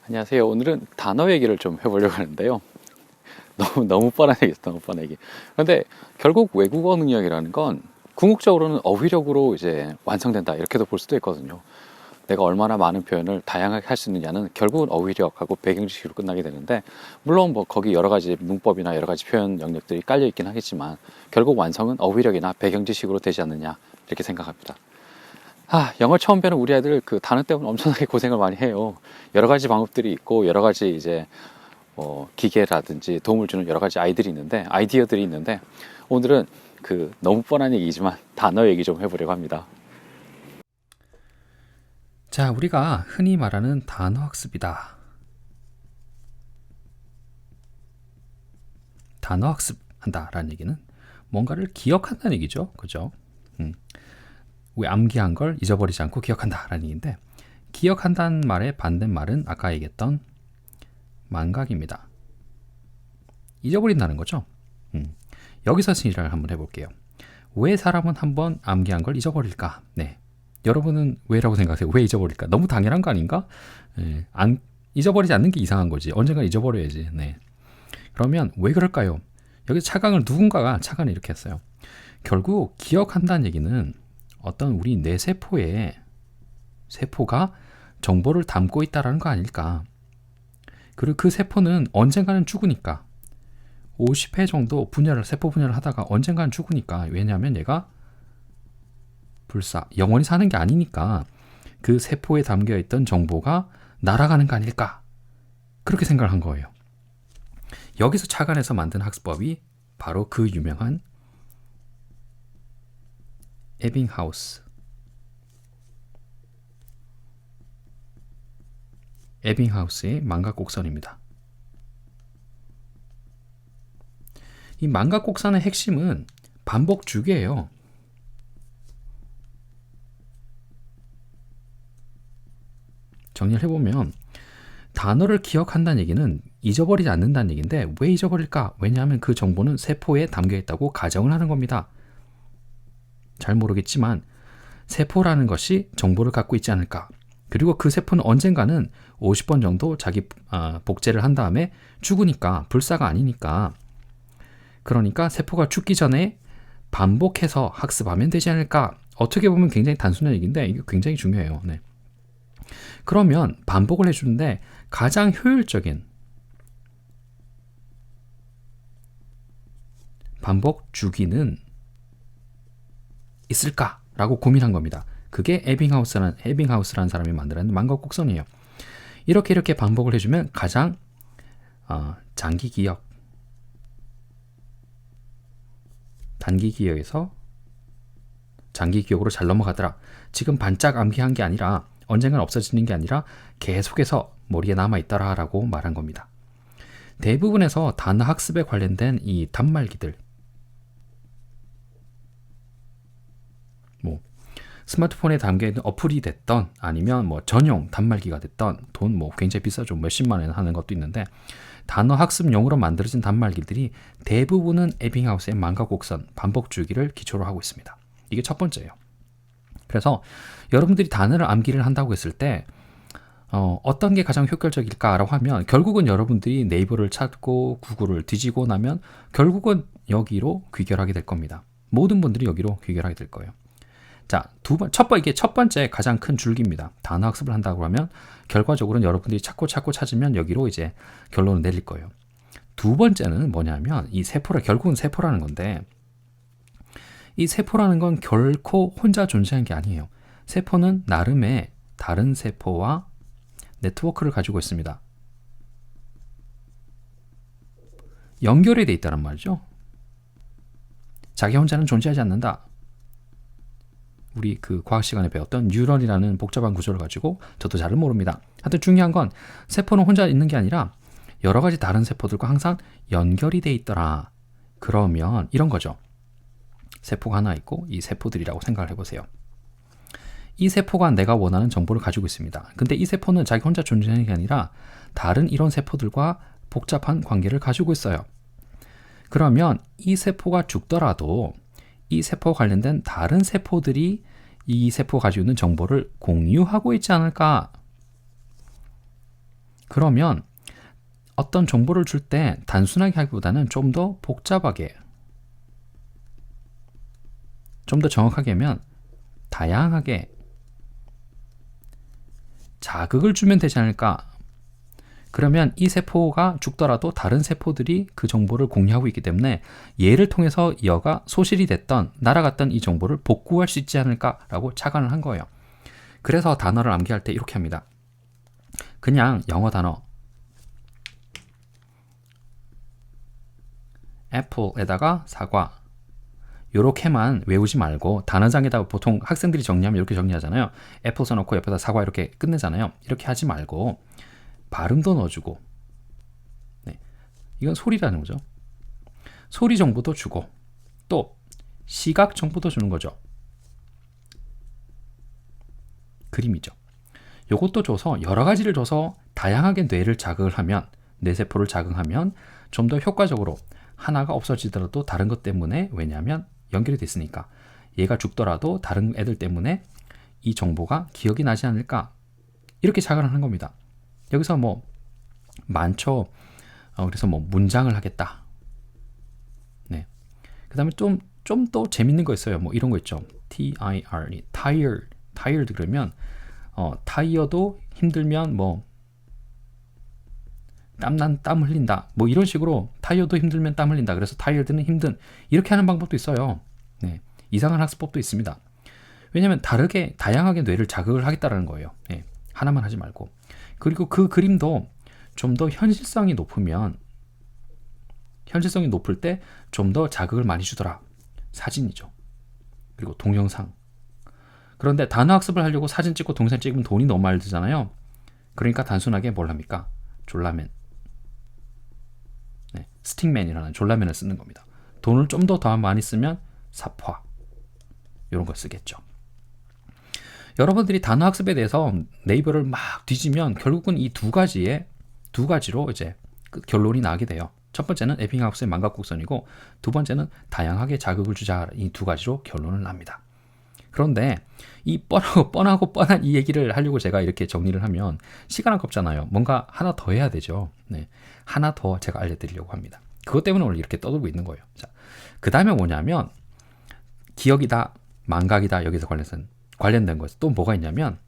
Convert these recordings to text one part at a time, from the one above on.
안녕하세요. 오늘은 단어 얘기를 좀 해보려고 하는데요. 너무 뻔한 얘기죠. 너무 뻔한 얘기. 그런데 결국 외국어 능력이라는 건 궁극적으로는 어휘력으로 이제 완성된다. 이렇게도 볼 수도 있거든요. 내가 얼마나 많은 표현을 다양하게 할 수 있느냐는 결국은 어휘력하고 배경 지식으로 끝나게 되는데, 물론 뭐 거기 여러 가지 문법이나 여러 가지 표현 영역들이 깔려 있긴 하겠지만 결국 완성은 어휘력이나 배경 지식으로 되지 않느냐, 이렇게 생각합니다. 영어 처음 배우는 우리 아이들 그 단어 때문에 엄청나게 고생을 많이 해요. 여러 가지 방법들이 있고 여러 가지 이제 기계라든지 도움을 주는 여러 가지 아이디어들이 있는데, 오늘은 그 너무 뻔한 얘기지만 단어 얘기 좀 해보려고 합니다. 자, 우리가 흔히 말하는 단어 학습이다. 단어 학습한다라는 얘기는 뭔가를 기억한다는 얘기죠. 그죠? 우리 암기한 걸 잊어버리지 않고 기억한다라는 얘기인데, 기억한다는 말의 반대말은 아까 얘기했던 망각입니다. 잊어버린다는 거죠. 여기서 진리를 한번 해볼게요. 왜 사람은 한번 암기한 걸 잊어버릴까? 네. 여러분은 왜라고 생각하세요? 왜 잊어버릴까? 너무 당연한 거 아닌가? 잊어버리지 않는 게 이상한 거지. 언젠가 잊어버려야지. 네. 그러면 왜 그럴까요? 여기 차강을 누군가가 차관을 이렇게 했어요. 결국 기억한다는 얘기는 어떤 우리 세포가 정보를 담고 있다는 거 아닐까? 그리고 그 세포는 언젠가는 죽으니까 50회 정도 세포 분열을 하다가 언젠가는 죽으니까, 왜냐하면 얘가 영원히 사는 게 아니니까 그 세포에 담겨있던 정보가 날아가는 거 아닐까? 그렇게 생각을 한 거예요. 여기서 착안해서 만든 학습법이 바로 그 유명한 에빙하우스의 망각곡선입니다. 이 망각곡선의 핵심은 반복 주기예요. 정리를 해보면 단어를 기억한다는 얘기는 잊어버리지 않는다는 얘기인데, 왜 잊어버릴까? 왜냐하면 그 정보는 세포에 담겨있다고 가정을 하는 겁니다. 잘 모르겠지만 세포라는 것이 정보를 갖고 있지 않을까? 그리고 그 세포는 언젠가는 50번 정도 자기 복제를 한 다음에 죽으니까, 불사가 아니니까, 그러니까 세포가 죽기 전에 반복해서 학습하면 되지 않을까? 어떻게 보면 굉장히 단순한 얘기인데 이게 굉장히 중요해요. 네. 그러면 반복을 해주는데 가장 효율적인 반복 주기는 있을까라고 고민한 겁니다. 그게 에빙하우스라는 사람이 만들어낸 망각곡선이에요. 이렇게 반복을 해주면 가장 장기 기억, 단기 기억에서 장기 기억으로 잘 넘어가더라. 지금 반짝 암기한 게 아니라, 언젠간 없어지는 게 아니라 계속해서 머리에 남아있더라라고 말한 겁니다. 대부분에서 단어 학습에 관련된 이 단말기들, 스마트폰에 담겨있는 어플이 됐던 아니면 전용 단말기가 됐던, 돈 굉장히 비싸죠. 몇십만 원 하는 것도 있는데, 단어 학습용으로 만들어진 단말기들이 대부분은 에빙하우스의 망각곡선, 반복 주기를 기초로 하고 있습니다. 이게 첫 번째예요. 그래서 여러분들이 단어를 암기를 한다고 했을 때 어떤 게 가장 효율적일까라고 하면, 결국은 여러분들이 네이버를 찾고 구글을 뒤지고 나면 결국은 여기로 귀결하게 될 겁니다. 모든 분들이 여기로 귀결하게 될 거예요. 자, 이게 첫 번째 가장 큰 줄기입니다. 단어 학습을 한다고 하면 결과적으로는 여러분들이 찾고 찾으면 여기로 이제 결론을 내릴 거예요. 두 번째는 뭐냐면, 결국은 세포라는 건데, 이 세포라는 건 결코 혼자 존재하는 게 아니에요. 세포는 나름의 다른 세포와 네트워크를 가지고 있습니다. 연결이 돼 있다는 말이죠. 자기 혼자는 존재하지 않는다. 우리 그 과학 시간에 배웠던 뉴런이라는 복잡한 구조를 가지고, 저도 잘 모릅니다. 하여튼 중요한 건 세포는 혼자 있는 게 아니라 여러 가지 다른 세포들과 항상 연결이 돼 있더라. 그러면 이런 거죠. 세포가 하나 있고 이 세포들이라고 생각을 해보세요. 이 세포가 내가 원하는 정보를 가지고 있습니다. 근데 이 세포는 자기 혼자 존재하는 게 아니라 다른 이런 세포들과 복잡한 관계를 가지고 있어요. 그러면 이 세포가 죽더라도 이 세포와 관련된 다른 세포들이 이 세포가 가지고 있는 정보를 공유하고 있지 않을까? 그러면 어떤 정보를 줄 때 단순하게 하기보다는 좀 더 복잡하게, 좀 더 정확하게 하면 다양하게 자극을 주면 되지 않을까? 그러면 이 세포가 죽더라도 다른 세포들이 그 정보를 공유하고 있기 때문에 얘를 통해서 여가 소실이 됐던, 날아갔던 이 정보를 복구할 수 있지 않을까라고 착안을 한 거예요. 그래서 단어를 암기할 때 이렇게 합니다. 그냥 영어 단어 애플에다가 사과 요렇게만 외우지 말고, 단어장에다가 보통 학생들이 정리하면 이렇게 정리하잖아요. 애플 써놓고 옆에다 사과 이렇게 끝내잖아요. 이렇게 하지 말고 발음도 넣어주고, 네, 이건 소리라는 거죠. 소리 정보도 주고 또 시각 정보도 주는 거죠. 그림이죠. 요것도 줘서 여러 가지를 줘서 다양하게 뇌를 자극을 하면, 뇌세포를 자극하면 좀 더 효과적으로, 하나가 없어지더라도 다른 것 때문에, 왜냐하면 연결이 됐으니까 얘가 죽더라도 다른 애들 때문에 이 정보가 기억이 나지 않을까, 이렇게 착안을 하는 겁니다. 여기서 뭐 많죠. 그래서 뭐 문장을 하겠다. 네. 그 다음에 좀 더 재밌는 거 있어요. 뭐 이런 거 있죠. T-I-R-E, tired 그러면 타이어도 힘들면 뭐 땀 흘린다. 뭐 이런 식으로 타이어도 힘들면 땀 흘린다. 그래서 tired는 힘든, 이렇게 하는 방법도 있어요. 네. 이상한 학습법도 있습니다. 왜냐하면 다양하게 뇌를 자극을 하겠다라는 거예요. 네. 하나만 하지 말고. 그리고 그 그림도 좀 더 현실성이 높을 때 좀 더 자극을 많이 주더라. 사진이죠. 그리고 동영상. 그런데 단어 학습을 하려고 사진 찍고 동영상 찍으면 돈이 너무 많이 들잖아요. 그러니까 단순하게 뭘 합니까? 졸라맨. 네, 스틱맨이라는 졸라맨을 쓰는 겁니다. 돈을 좀 더 많이 쓰면 사포화. 이런 걸 쓰겠죠. 여러분들이 단어 학습에 대해서 네이버를 막 뒤지면 결국은 이 두 가지로 이제 결론이 나게 돼요. 첫 번째는 에빙하우스의 만각곡선이고, 두 번째는 다양하게 자극을 주자, 이 두 가지로 결론을 납니다. 그런데 이 뻔한 이 얘기를 하려고 제가 이렇게 정리를 하면 시간 아깝잖아요. 뭔가 하나 더 해야 되죠. 네, 하나 더 제가 알려드리려고 합니다. 그것 때문에 오늘 이렇게 떠들고 있는 거예요. 자, 그 다음에 뭐냐면 기억이다, 망각이다, 여기서 관련된 것이 또 뭐가 있냐면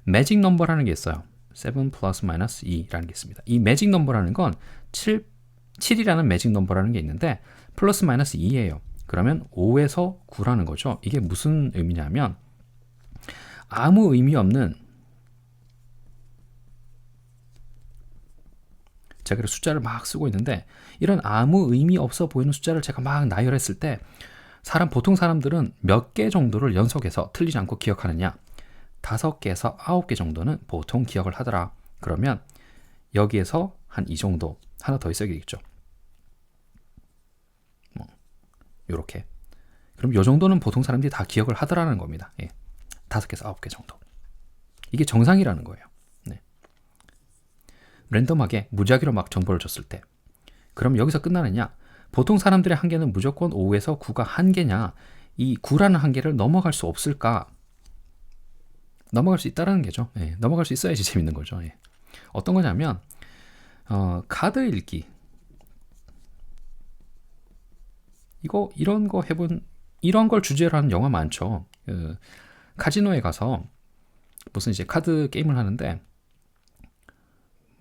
매직 넘버라는 게 있어요. 7 플러스 마이너스 2라는 게 있습니다. 이 매직 넘버라는 건 7이라는 매직 넘버라는 게 있는데 플러스 마이너스 2예요. 그러면 5에서 9라는 거죠. 이게 무슨 의미냐면 아무 의미 없는, 제가 그래서 숫자를 막 쓰고 있는데 이런 아무 의미 없어 보이는 숫자를 제가 막 나열했을 때 보통 사람들은 몇 개 정도를 연속해서 틀리지 않고 기억하느냐, 5개에서 9개 정도는 보통 기억을 하더라. 그러면 여기에서 한 이 정도 하나 더 있어야겠죠. 요렇게. 그럼 요 정도는 보통 사람들이 다 기억을 하더라는 겁니다. 예. 5개에서 9개 정도. 이게 정상이라는 거예요. 네. 랜덤하게 무작위로 막 정보를 줬을 때. 그럼 여기서 끝나느냐? 보통 사람들의 한계는 무조건 5에서 9가 한계냐? 이 9라는 한계를 넘어갈 수 없을까? 넘어갈 수 있다라는 게죠. 예. 넘어갈 수 있어야지 재밌는 거죠. 예. 어떤 거냐면 카드 읽기. 이런 걸 주제로 하는 영화 많죠. 카지노에 가서 무슨 이제 카드 게임을 하는데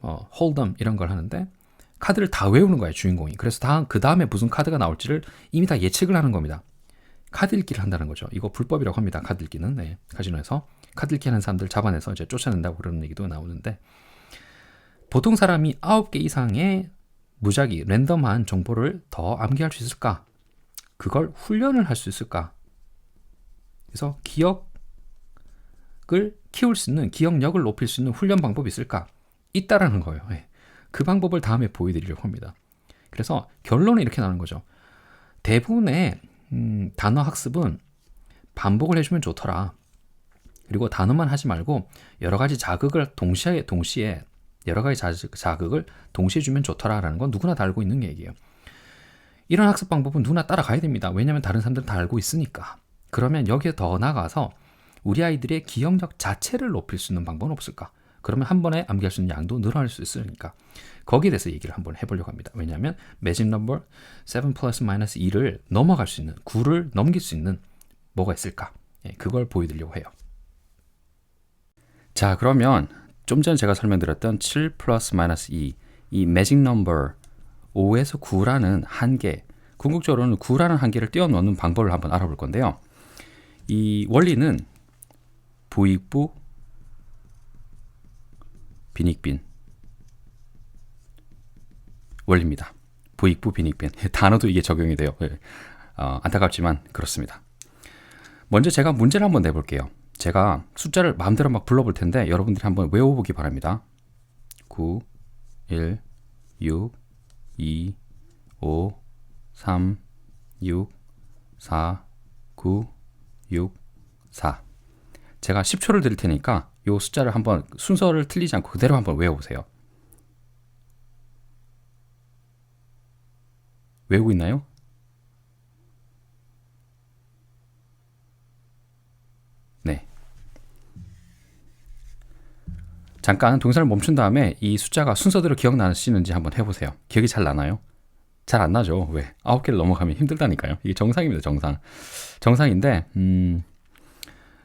홀덤 이런 걸 하는데 카드를 다 외우는 거예요, 주인공이. 그래서 그 다음에 무슨 카드가 나올지를 이미 다 예측을 하는 겁니다. 카드 읽기를 한다는 거죠. 이거 불법이라고 합니다. 카드 읽기는. 네, 카지노에서 카드 읽기 하는 사람들 잡아내서 이제 쫓아낸다고 그러는 얘기도 나오는데, 보통 사람이 9개 이상의 무작위 랜덤한 정보를 더 암기할 수 있을까? 그걸 훈련을 할 수 있을까? 그래서 기억을 키울 수 있는, 기억력을 높일 수 있는 훈련 방법이 있을까? 있다라는 거예요. 예. 그 방법을 다음에 보여드리려고 합니다. 그래서 결론은 이렇게 나오는 거죠. 대부분의 단어 학습은 반복을 해주면 좋더라. 그리고 단어만 하지 말고 여러 가지 자극을 동시에 여러 가지 자극을 동시에 주면 좋더라라는 건 누구나 다 알고 있는 얘기예요. 이런 학습 방법은 누구나 따라가야 됩니다. 왜냐하면 다른 사람들은 다 알고 있으니까. 그러면 여기에 더 나가서 우리 아이들의 기억력 자체를 높일 수 있는 방법은 없을까? 그러면 한 번에 암기할 수 있는 양도 늘어날 수 있으니까 거기에 대해서 얘기를 한번 해보려고 합니다. 왜냐하면 매직 넘버 7 플러스 마이너스 2를 넘어갈 수 있는 9를 넘길 수 있는 뭐가 있을까? 예, 그걸 보여드리려고 해요. 자, 그러면 좀 전에 제가 설명드렸던 7 플러스 마이너스 2, 이 매직 넘버 5에서 9라는 한계, 궁극적으로는 9라는 한계를 띄워넣는 방법을 한번 알아볼 건데요. 이 원리는 부익부 빈익빈 원리입니다. 부익부 빈익빈 단어도 이게 적용이 돼요. 안타깝지만 그렇습니다. 먼저 제가 문제를 한번 내볼게요. 제가 숫자를 마음대로 막 불러볼 텐데 여러분들이 한번 외워보기 바랍니다. 9, 1, 6, 2, 5, 3, 6, 4, 9, 6, 4. 제가 10초를 드릴 테니까 이 숫자를 한번 순서를 틀리지 않고 그대로 한번 외워보세요. 외우고 있나요? 네. 잠깐 동영상을 멈춘 다음에 이 숫자가 순서대로 기억나시는지 한번 해보세요. 기억이 잘 나나요? 잘 안 나죠. 왜? 9개를 넘어가면 힘들다니까요. 이게 정상입니다. 정상. 정상인데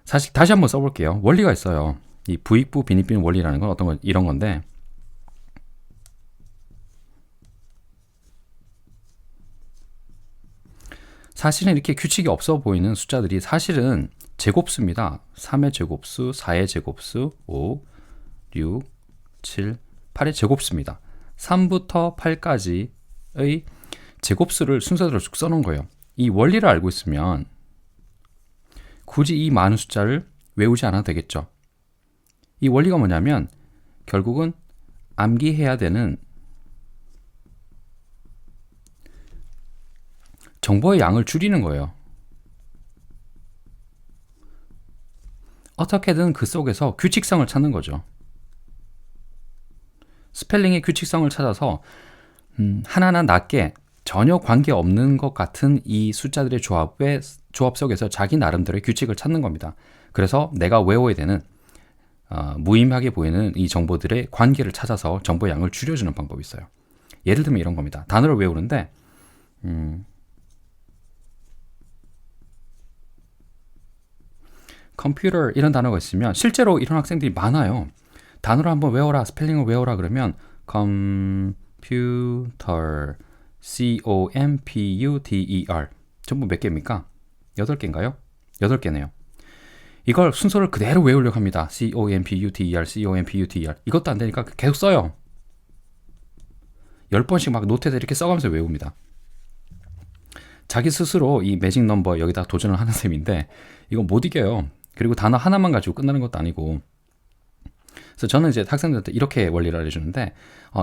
사실 다시 한번 써볼게요. 원리가 있어요. 이 부익부 빈익빈 원리라는 건 어떤 건 이런 건데 사실은 이렇게 규칙이 없어 보이는 숫자들이 사실은 제곱수입니다. 3의 제곱수, 4의 제곱수, 5, 6, 7, 8의 제곱수입니다. 3부터 8까지의 제곱수를 순서대로 쭉 써놓은 거예요. 이 원리를 알고 있으면 굳이 이 많은 숫자를 외우지 않아도 되겠죠. 이 원리가 뭐냐면 결국은 암기해야 되는 정보의 양을 줄이는 거예요. 어떻게든 그 속에서 규칙성을 찾는 거죠. 스펠링의 규칙성을 찾아서 하나하나 낮게 전혀 관계없는 것 같은 이 숫자들의 조합 속에서 자기 나름대로의 규칙을 찾는 겁니다. 그래서 내가 외워야 되는 무의미하게 보이는 이 정보들의 관계를 찾아서 정보의 양을 줄여주는 방법이 있어요. 예를 들면 이런 겁니다. 단어를 외우는데 컴퓨터 이런 단어가 있으면 실제로 이런 학생들이 많아요. 단어를 한번 외워라, 스펠링을 외워라 그러면 컴퓨터 C-O-M-P-U-T-E-R 전부 몇 개입니까? 8개인가요? 8개네요. 이걸 순서를 그대로 외우려고 합니다. C-O-M-P-U-T-E-R, C-O-M-P-U-T-E-R 이것도 안 되니까 계속 써요. 10번씩 막 노트에다 이렇게 써가면서 외웁니다. 자기 스스로 이 매직 넘버 여기다 도전을 하는 셈인데 이건 못 이겨요. 그리고 단어 하나만 가지고 끝나는 것도 아니고 그래서 저는 이제 학생들한테 이렇게 원리를 알려주는데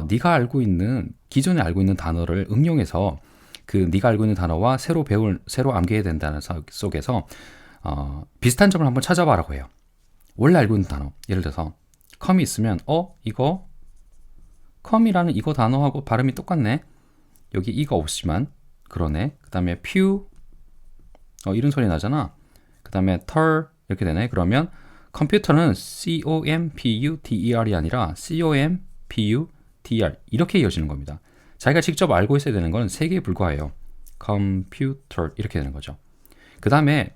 네가 알고 있는 기존에 알고 있는 단어를 응용해서 그 네가 알고 있는 단어와 새로 암기해야 된다는 속에서 비슷한 점을 한번 찾아봐라고 해요. 원래 알고 있는 단어 예를 들어서 컴이 있으면 이거 컴이라는 이거 단어하고 발음이 똑같네. 여기 이가 없지만 그러네. 그 다음에 퓨 이런 소리 나잖아. 그 다음에 털 이렇게 되네. 그러면 컴퓨터는 C-O-M-P-U-T-E-R이 아니라 C-O-M-P-U-T-E-R 이렇게 이어지는 겁니다. 자기가 직접 알고 있어야 되는 건 3개에 불과해요. 컴퓨터 이렇게 되는 거죠. 그 다음에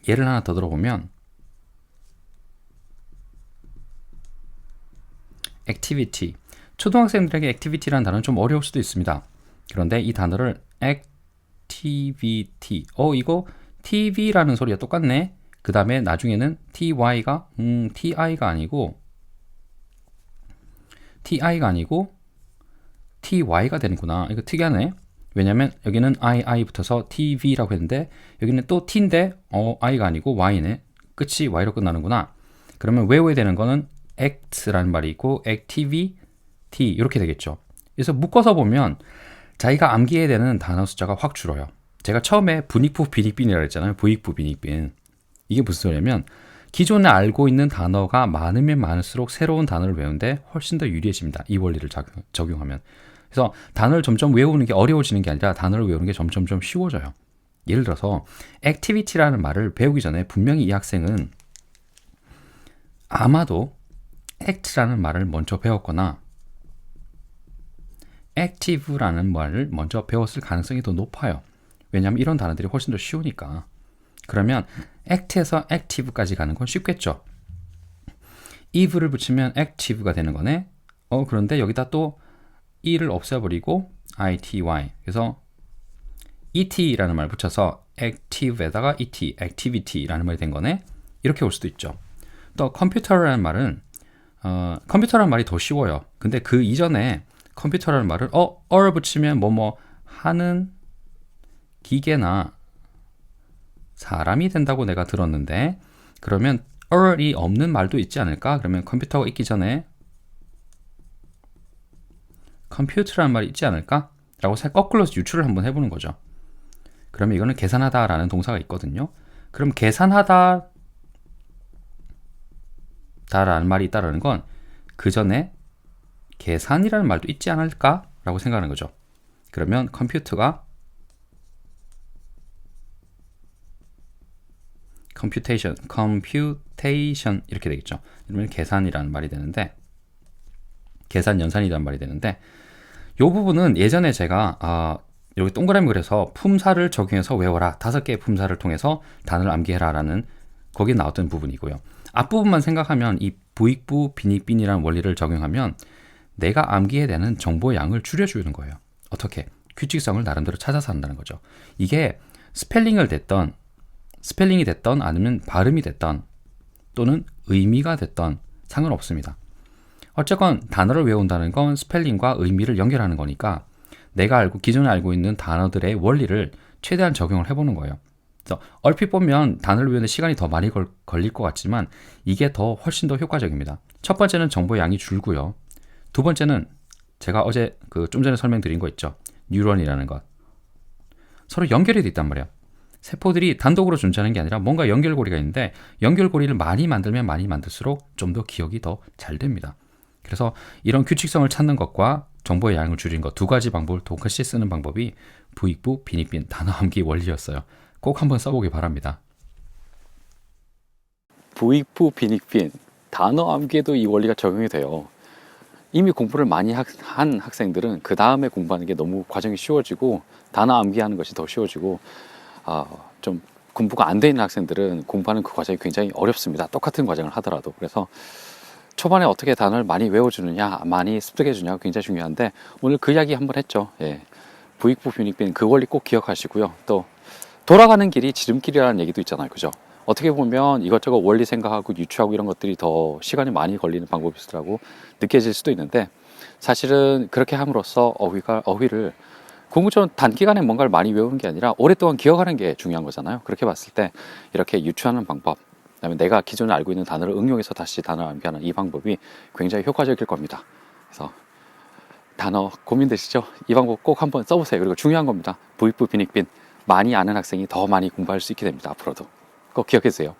예를 하나 더 들어보면 activity 초등학생들에게 activity라는 단어는 좀 어려울 수도 있습니다. 그런데 이 단어를 activity 이거 tv라는 소리가 똑같네. 그 다음에 나중에는 ty가 ti가 아니고 ty가 되는구나. 이거 특이하네. 왜냐면 여기는 I 붙어서 tv라고 했는데 여기는 또 t인데 i가 아니고 y네. 끝이 y로 끝나는구나. 그러면 외워야 되는 거는 act라는 말이 있고 activity 이렇게 되겠죠. 그래서 묶어서 보면 자기가 암기해야 되는 단어 숫자가 확 줄어요. 제가 처음에 분익부 빈익빈이라고 했잖아요. 부익부 빈익빈. 이게 무슨 소리냐면 기존에 알고 있는 단어가 많으면 많을수록 새로운 단어를 외우는데 훨씬 더 유리해집니다. 이 원리를 적용하면. 그래서 단어를 점점 외우는 게 어려워지는 게 아니라 단어를 외우는 게 점점 쉬워져요. 예를 들어서 activity라는 말을 배우기 전에 분명히 이 학생은 아마도 act라는 말을 먼저 배웠거나 active라는 말을 먼저 배웠을 가능성이 더 높아요. 왜냐하면 이런 단어들이 훨씬 더 쉬우니까. 그러면 act에서 active까지 가는 건 쉽겠죠. eve를 붙이면 active가 되는 거네. 그런데 여기다 또 e를 없애버리고 ity. 그래서 et라는 말 붙여서 active에다가 et, activity라는 말이 된 거네. 이렇게 올 수도 있죠. 또 컴퓨터라는 말은 컴퓨터라는 말이 더 쉬워요. 근데 그 이전에 컴퓨터라는 말을 을 붙이면 뭐뭐 하는 기계나 사람이 된다고 내가 들었는데, 그러면 을이 없는 말도 있지 않을까? 그러면 컴퓨터가 있기 전에 컴퓨터라는 말이 있지 않을까? 라고 거꾸로 유추를 한번 해보는 거죠. 그러면 이거는 계산하다 라는 동사가 있거든요. 그럼 계산하다 라는 말이 있다라는 건 그 전에 계산이라는 말도 있지 않을까? 라고 생각하는 거죠. 그러면 컴퓨터가 computation 이렇게 되겠죠. 그러면 계산이라는 말이 되는데, 계산 연산이라는 말이 되는데, 이 부분은 예전에 제가 여기 동그라미 그래서 품사를 적용해서 외워라. 5개의 품사를 통해서 단어를 암기해라 라는 거기에 나왔던 부분이고요. 앞부분만 생각하면 이 부익부 빈익빈이라는 원리를 적용하면 내가 암기해야 되는 정보의 양을 줄여주는 거예요. 어떻게? 규칙성을 나름대로 찾아서 한다는 거죠. 이게 스펠링이 됐던 아니면 발음이 됐던 또는 의미가 됐던 상관없습니다. 어쨌건 단어를 외운다는 건 스펠링과 의미를 연결하는 거니까 내가 기존에 알고 있는 단어들의 원리를 최대한 적용을 해보는 거예요. 그래서 얼핏 보면 단어를 외우는 시간이 더 많이 걸릴 것 같지만 이게 훨씬 더 효과적입니다. 첫 번째는 정보의 양이 줄고요. 두 번째는 제가 어제 좀 전에 설명드린 거 있죠. 뉴런이라는 것. 서로 연결이 돼 있단 말이에요. 세포들이 단독으로 존재하는 게 아니라 뭔가 연결고리가 있는데 연결고리를 많이 만들면 많이 만들수록 좀 더 기억이 더 잘 됩니다. 그래서 이런 규칙성을 찾는 것과 정보의 양을 줄이는 것, 두 가지 방법을 동시에 쓰는 방법이 부익부 빈익빈 단어 암기 원리였어요. 꼭 한번 써보기 바랍니다. 부익부 빈익빈 단어 암기에도 이 원리가 적용이 돼요. 이미 공부를 많이 한 학생들은 그 다음에 공부하는 게 너무 과정이 쉬워지고 단어 암기하는 것이 더 쉬워지고 좀 공부가 안 돼 있는 학생들은 공부하는 그 과정이 굉장히 어렵습니다. 똑같은 과정을 하더라도. 그래서 초반에 어떻게 단어를 많이 외워주느냐, 많이 습득해주냐가 굉장히 중요한데 오늘 그 이야기 한번 했죠. 예. 부익부 빈익빈 그 원리 꼭 기억하시고요. 또 돌아가는 길이 지름길이라는 얘기도 있잖아요. 그죠? 어떻게 보면 이것저것 원리 생각하고 유추하고 이런 것들이 더 시간이 많이 걸리는 방법이라고 느껴질 수도 있는데 사실은 그렇게 함으로써 어휘를 공부처럼 단기간에 뭔가를 많이 외우는 게 아니라 오랫동안 기억하는 게 중요한 거잖아요. 그렇게 봤을 때 이렇게 유추하는 방법, 그다음에 내가 기존에 알고 있는 단어를 응용해서 다시 단어를 암기하는 이 방법이 굉장히 효과적일 겁니다. 그래서 단어 고민되시죠? 이 방법 꼭 한번 써보세요. 그리고 중요한 겁니다. 부익부 빈익빈 많이 아는 학생이 더 많이 공부할 수 있게 됩니다. 앞으로도 꼭 기억해주세요.